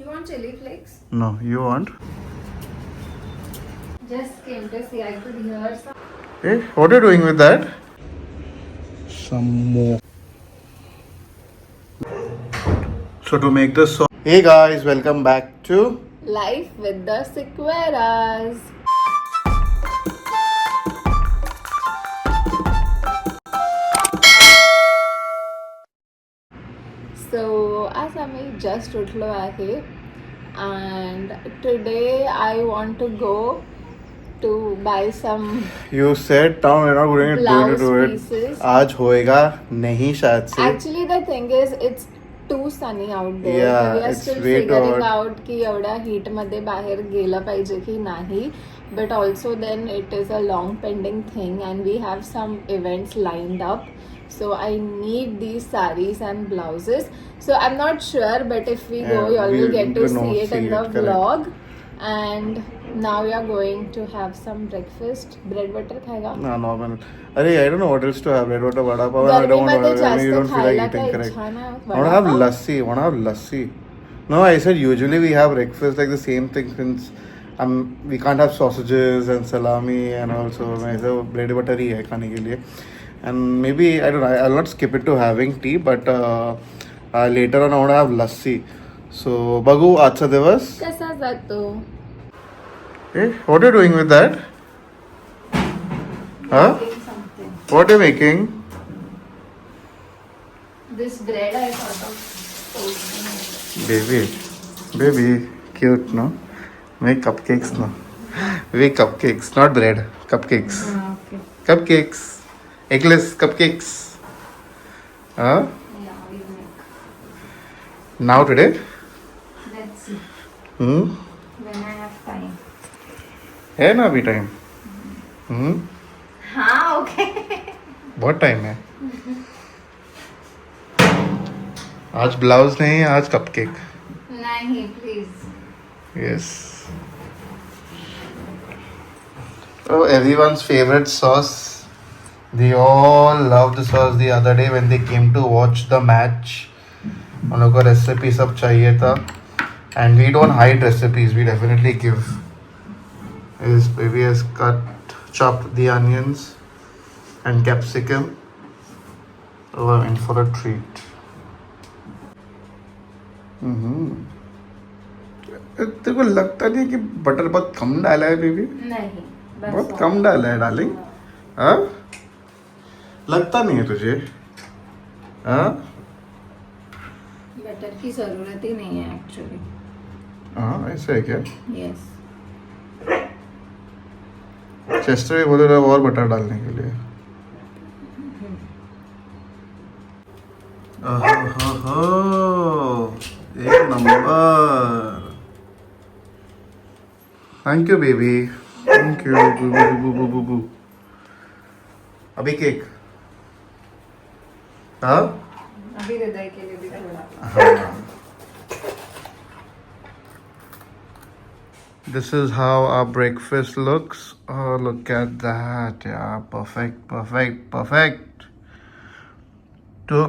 You want chili flakes? No, you want? Just came to see. I could hear some. Hey, what are you doing with that? Some more. So to make this sauce. Hey guys, welcome back to. Life with the Sequeras. So आज आम्ही just उठलो आहे and today I want to go to buy some You said now you're not going to blouse do it. pieces. आज होएगा नहीं शायद से. Actually the thing is it's too sunny out there. Yeah, We are it's still way too figuring hot. out की एवढ्या heat मध्ये बाहेर गेलं पाहिजे की नाही. But also then it is a long pending thing and we have some events lined up. So I need these saris and blouses. So I'm not sure, but if we go, Yeah, you all will get to we know, see it in the correct. vlog. And now we are going to have some breakfast. Bread butter खाएगा? No, normal. अरे I don't know what else to have. Red water, vada pav. I don't गर्मीमध्ये want. You don't जास्त feel like खायला eating. काही Correct. इच्छा नाही होत. I want to have vada pav? lassi. I want to have lassi. No, I said usually we have breakfast like the same thing since we can't have sausages and salami and also I said bread butter ही है खाने के लिए. And maybe I don't know. I'll not skip it to having tea, but later on I want to have lassi. So बघू आजचा दिवस. कसा जातो? Hey, what are you doing with that? Huh? Making something. What are you making? This bread I thought of posting. Baby, cute, no? Make cupcakes, no? Make cupcakes, not bread. Cupcakes. Okay. Cupcakes. Eggless cupcakes. Huh? Yeah, we'll make. Now today? Let's see. Hmm? When I have time. है ना अभी time? हाँ, okay. बहुत time है. आज blouse नहीं, आज cupcake. नहीं, please. Yes. Oh, everyone's favorite sauce. They all loved the sauce the other day when they came to watch the match. उन लोगों को रेसिपी सब चाहिए था. And we don't hide recipes. We definitely give. His baby has chopped the onions and capsicum. Oh, I'm in for a treat. तेरे को लगता नहीं है कि बटर बहुत कम डाला है बेबी? नहीं. बहुत कम डाला है डार्लिंग. हाँ? लगता नहीं है तुझे? हाँ? बटर की जरूरत ही नहीं है एक्चुअली. हाँ ऐसा है क्या? यस. चेस्टर भी बोल रहा है और बटर डालने के लिए. एक number. Thank you baby. Thank you. बू. अभी केक. हाँ? अभी हृदय के लिए भी थोड़ा. हाँ. This is how our breakfast looks. Oh, look at that. Yeah, perfect. Too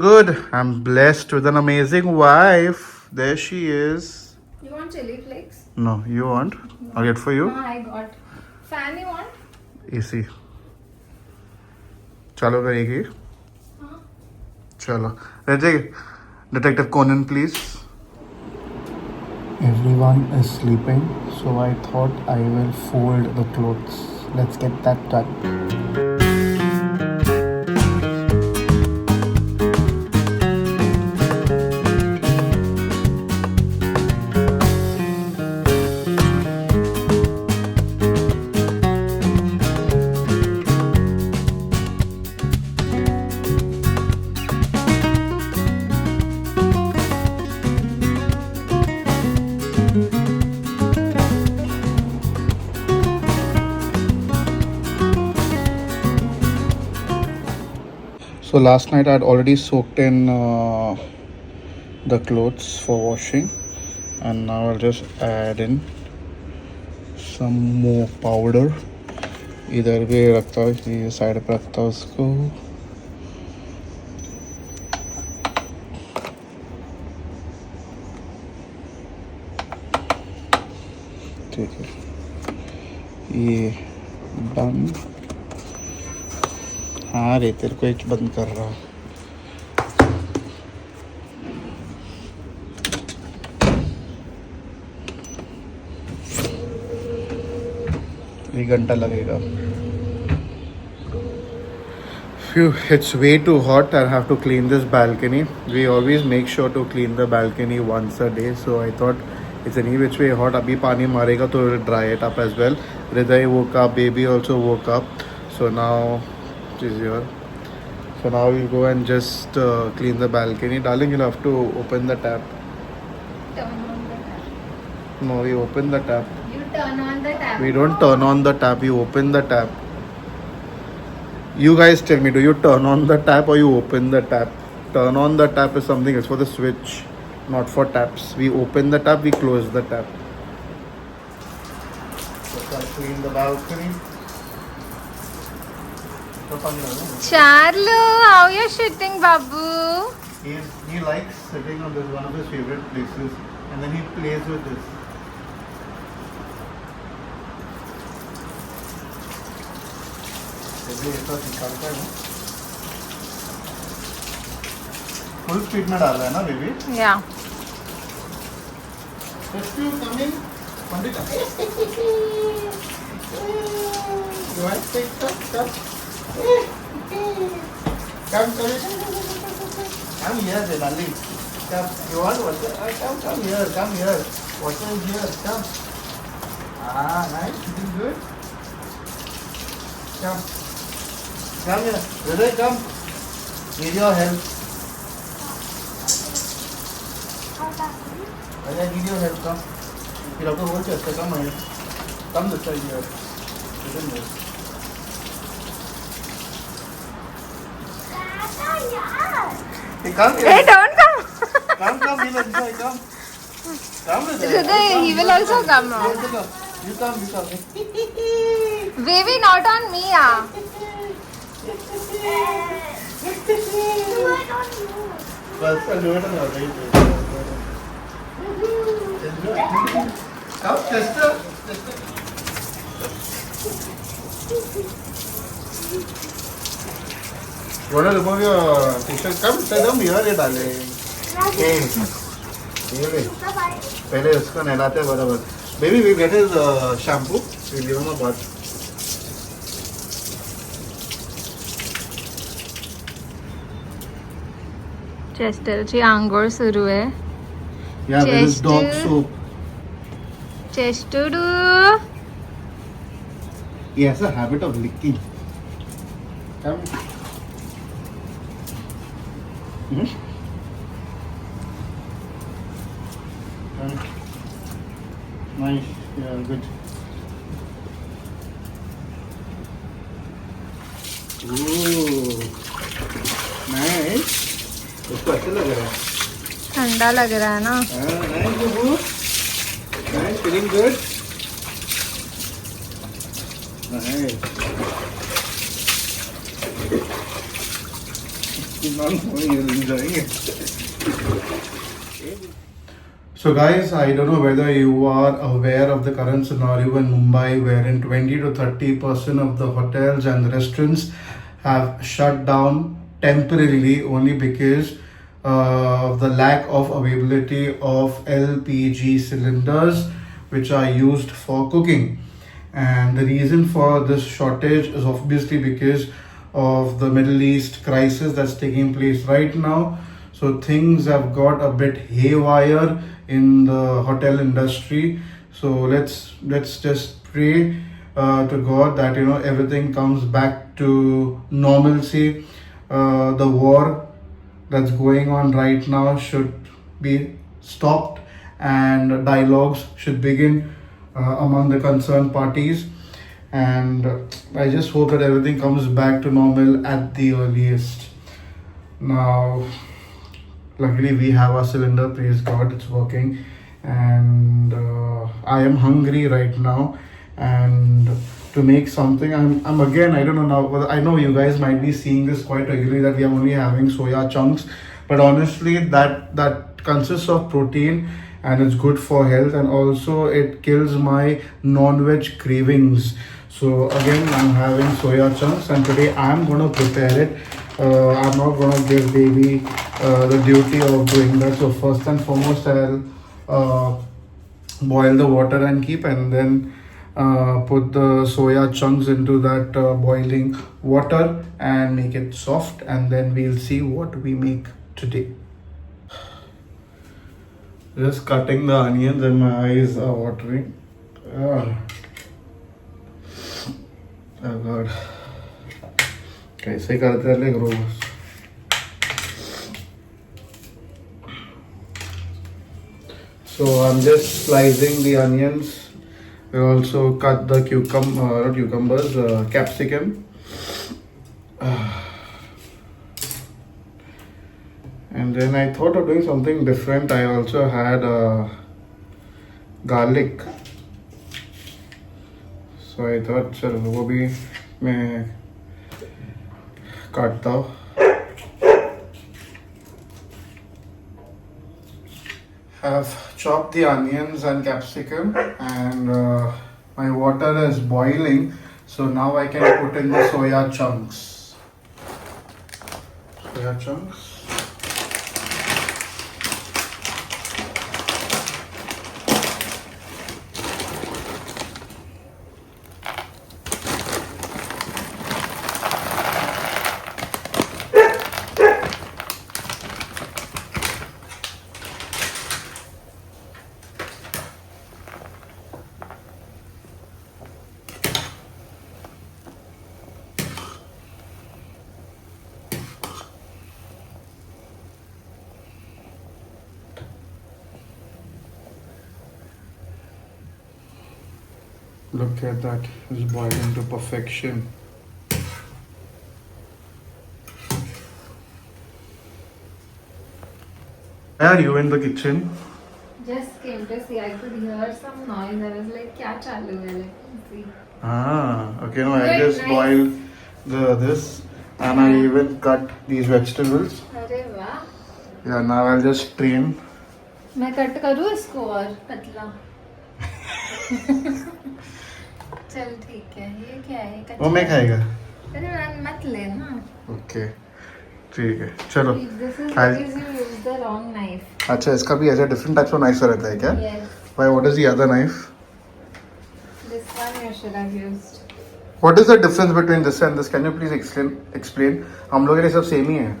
good. I'm blessed with an amazing wife. There she is. You want chili flakes? No, you want? I'll get for you. No, I got. Fan you want? Easy. चलो करेगी. चलो. Detective Conan, please. Everyone is sleeping, so I thought I will fold the clothes. Let's get that done. So last night I had already soaked in the clothes for washing, and now I'll just add in some more powder. इधर भी रखता हूँ, ये side पे रखता हूँ उसको. ठीक है, ये बंद. हाँ रे, तेरे को एक बंद कर रहा हूँ. एक घंटा लगेगा. Phew, it's way too hot. I'll have to clean this balcony. We always make sure to clean the balcony once a day. So I thought it's any which way hot. Abhi pani marega to dry it up as well. Hriday woke up, baby also woke up. So now she's here. So now we'll go and just clean the balcony. Darling, you'll have to open the tap. Turn on the tap. No, we open the tap. You turn on the tap. We don't turn on the tap. We open the tap. You guys tell me, do you turn on the tap or you open the tap? Turn on the tap is something, it's for the switch, not for taps. We open the tap, we close the tap. So I clean the balcony. Charlo, how you sitting, Babu? He likes sitting on this, one of his favorite places, and then he plays with this. Full speed में डाला है ना baby? Yeah. Rescue coming. Pandita. You want to take come? Come. Come here, darling. Come. You want water? Come here. Water is here. Come. Ah, nice. This is good. Come. Come here. Hriday, come. Need your help. I need your help. Come. You have to hold your come here. Come this side here. Sit in there. Hey, come here. Hey, don't come. Come, he'll enjoy. Come. Come with Hriday, he will also come now. You come. Baby, not on me, yeah. बस do it on your way. Come, Chester. You want to remove your t-shirt? Come, come here, darling. Hey, पहले उसको नहलाते हैं बराबर. Baby, we get his shampoo. We give him a bath. चेस्टरची आंघोळ सुरू आहे. Yeah, there is dog Chester. soap. चेस्टुडू. He has a habit of licking. Come. Hmm? Come. Nice. Yeah, good. Ooh. Nice. उसको अच्छा लग रहा है. ठंडा लग रहा है ना. Nice, Babu. Nice, feeling good. Nice. He's not moving, he's enjoying it. So guys, I don't know whether you are aware of the current scenario in Mumbai wherein 20 to 30% of the hotels and restaurants have shut down temporarily only because of the lack of availability of LPG cylinders which are used for cooking. And the reason for this shortage is obviously because of the Middle East crisis that's taking place right now. So things have got a bit haywire in the hotel industry. So let's just pray to God that everything comes back to normalcy. The war that's going on right now should be stopped and dialogues should begin among the concerned parties. And I just hope that everything comes back to normal at the earliest. Now, luckily we have our cylinder, praise God, it's working. And I am hungry right now. And to make something, I'm again, I don't know now, I know you guys might be seeing this quite regularly that we are only having soya chunks. But honestly, that consists of protein and it's good for health, and also it kills my non-veg cravings. So again, I'm having soya chunks, and today I'm gonna prepare it. I'm not gonna give baby the duty of doing that. So first and foremost, I'll boil the water and keep, and then put the soya chunks into that boiling water and make it soft, and then we'll see what we make today. Just cutting the onions and my eyes are watering. Ah. Oh god. कैसे करते हैं लेकिन रोज. So I'm just slicing the onions. We also cut the not cucumbers, capsicum. And then I thought of doing something different. I also had garlic. So I thought चलो वो भी मैं काटता हूँ. Have chopped the onions and capsicum, and my water is boiling. So now I can put in the soya chunks. Soya chunks. Look at that, it's boiling to perfection. Why are you in the kitchen? Just came to see. I could hear some noise. I was like, "Kya chalu hai?" Let me see. Okay, no, I just Nice. boiled this, and I even cut these vegetables. अरे वाह. Yeah, now I'll just strain. मैं cut करूँ इसको और पतला. चल ठीक है. ये क्या है? कच्चा. वो मैं खाएगा. अरे man, मत लेना. Okay, ठीक है, चलो. This is I'll- because you used the wrong knife. अच्छा, इसका भी ऐसे different types of knives रहता है क्या? Yes. Why? What is the other knife? This one you should have used. What is the difference between this and this? Can you please explain? हम लोग के लिए सब सेम ही है.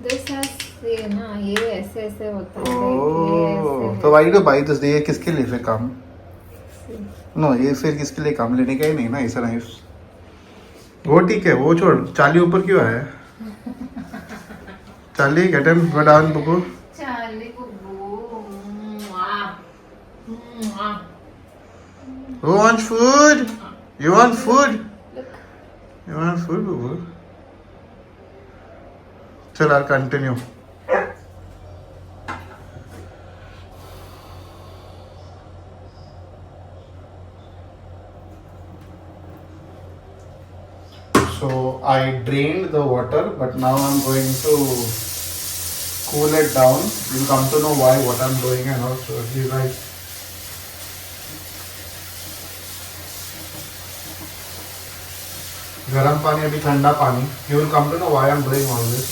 This has ये ना ये ऐसे ऐसे होता है. ये Oh, ऐसे तो why did you buy this? ये किसके लिए फिर काम? है. नो, ये फिर किसके लिए काम लेने का ही नहीं ना ऐसा नाइफ. वो ठीक है, वो छोड़. चाली ऊपर क्यों आया? चाली गेट हिम डाउन बुबू. चाली बुबू. Who wants food? You want food? Look. You want food, bubu? चल, I'll continue. So I drained the water, but now I'm going to cool it down. You'll come to know why, what I'm doing, and also you guys. गरम पानी अभी ठंडा पानी. You will come to know why I'm doing all this.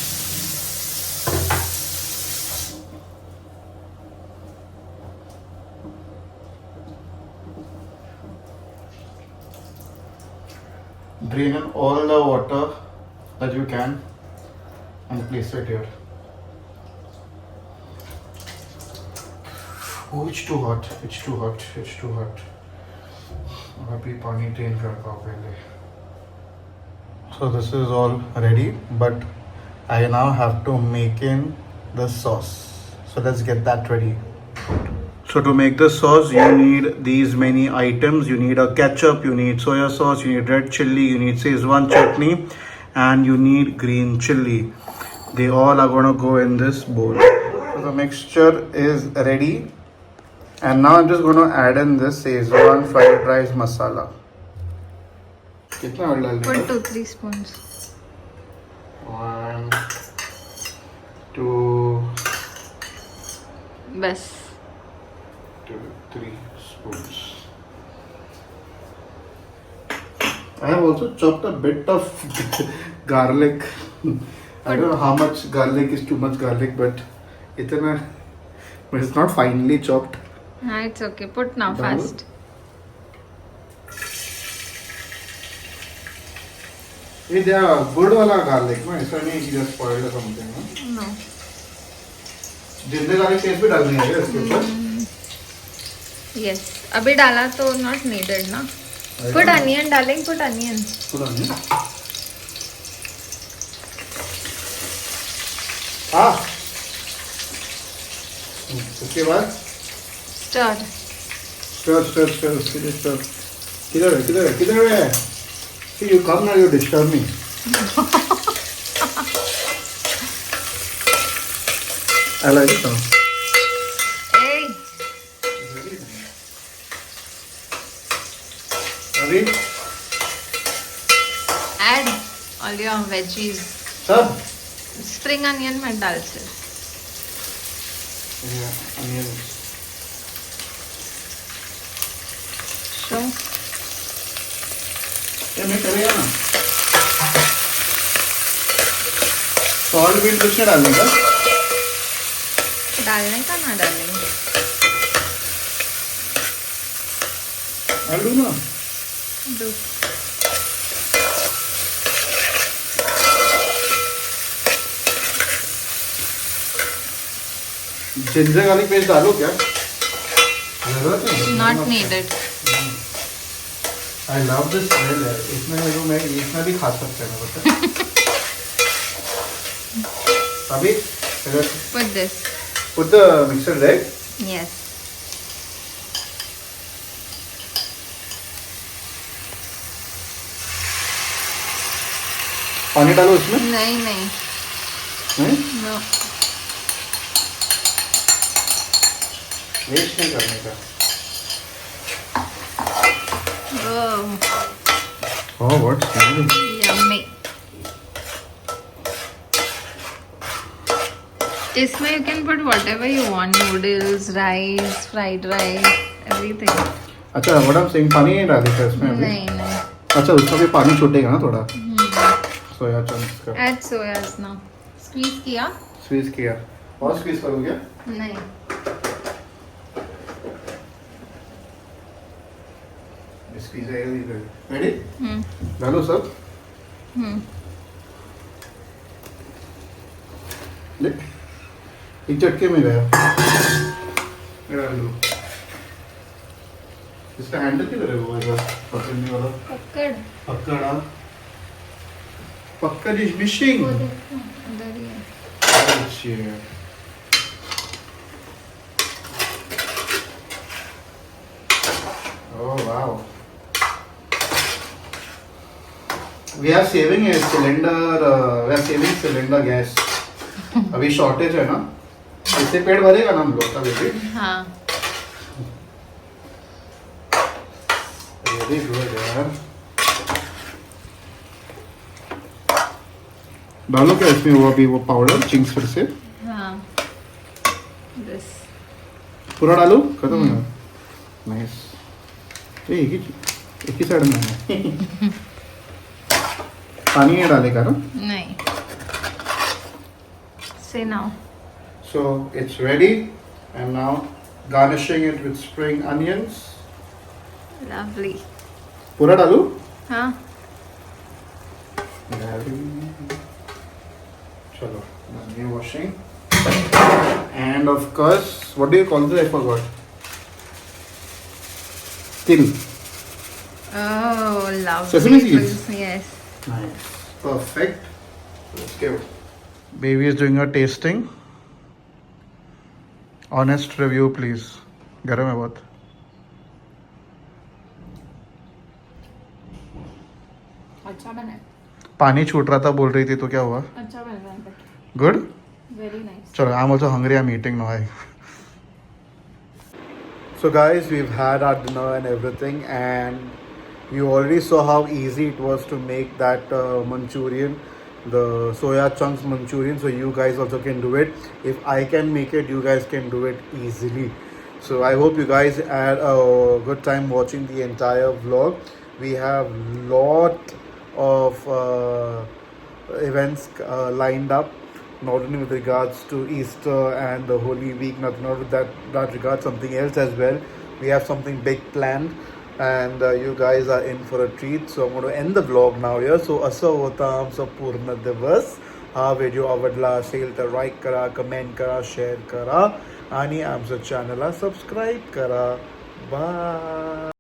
Drain in all the water that you can and place it here. Oh, it's too hot. It's too hot. It's too hot. अभी पानी drain करता हूँ पहले. So this is all ready, but I now have to make in the sauce. So let's get that ready. So to make the sauce, you need these many items. You need a ketchup, you need soya sauce, you need red chili, you need Szechuan chutney, and you need green chili. They all are going to go in this bowl. So the mixture is ready. And now I'm just going to add in this Szechuan fried rice masala. कितना और डालने का? Put 2-3 spoons. 1, 2. बस. 3 spoons. I have also chopped a bit of garlic. I don't know how much garlic is too much garlic, but it's not finely chopped. It's okay. Put now Dal. fast. It's a good wala garlic, no? It's not just spoiled or something, no? No. जिंदे garlic paste भी डालनी है क्या इसके ऊपर? Yes. अभी डाला तो not needed ना. Put onion, darling. Put onion. Put onion. हाँ. उसके बाद Stir. stir. उसके लिए stir. किधर है? See, you come now, you disturb me. I like it now. Hey. अभी Add all your veggies. सब. Spring onion मत डाल से. Yeah, onion. So. ये मैं करेगा ना. सॉल्ट भी कुछ नहीं डालने का. डालने का ना डालेंगे. डाल दूँ ना. Do. जिंजर गार्लिक पेस्ट डालो क्या? जरूरत है? Not needed. I love this smell है. मैं इसमें भी खा सकते हैं बता. अभी Put this. put the mixer right? Yes. पानी डालो इसमें. नहीं. नहीं? No. वेस्ट नहीं करने का. Oh, Oh, what? yummy. इसमें you can put whatever you want. Noodles, rice, fried rice, everything. अच्छा, what I'm saying, पानी नहीं डाली था इसमें अभी. नहीं. अच्छा, उसका भी पानी छूटेगा ना थोड़ा. सोया चंक्स का. Add soyas now. Squeeze किया? स्क्वीज किया. और स्क्वीज करो क्या? नहीं. स्क्वीज है. रेडी? हम्म. डालो सब. ले. एक चटके में गया. ये डाल दो. इसका हैंडल किधर है वो ऐसा पकड़ने वाला? पकड़. पक्कड़ is missing. वो देखो, उधर ही है. Shit. Oh wow. We are saving a cylinder. We are saving cylinder gas. अभी शॉर्टेज है ना. इससे पेट भरेगा ना हम लोग का बेबी. हाँ. Very good यार. डालो क्या इसमें वो अभी वो पाउडर चिंग्स फिर से. हाँ. This. पूरा डालो. खत्म हो गया. नाइस. एक ही साइड में है. पानी नहीं डालेगा ना. नहीं. Say now. So it's ready, and now garnishing it with spring onions. Lovely. पूरा डालू. हाँ. चलो. Onion washing. And of course, what do you call this? I forgot. Til. Oh, lovely. Sesame seeds? Yes. Nice. Perfect. Let's go. Baby is doing a tasting. Honest review, please. गरम है बहुत. अच्छा बना है. पानी छूट रहा था बोल रही थी तो क्या हुआ? अच्छा बन रहा है. Good. Very nice. Chalo, I'm also hungry. I'm eating now. So guys, we've had our dinner and everything, and you already saw how easy it was to make that Manchurian, the soya chunks Manchurian. So you guys also can do it. If I can make it, you guys can do it easily. So I hope you guys had a good time watching the entire vlog. We have lot of events lined up, not only with regards to Easter and the Holy Week, not with that regard, something else as well. We have something big planned, and you guys are in for a treat. So I'm going to end the vlog now here. So असं होता आमचा पूर्ण दिवस. हा video आवडला असेल तर like करा, कमेंट करा, शेअर करा आणि आमचं चॅनलला सबस्क्राईब करा. बाय.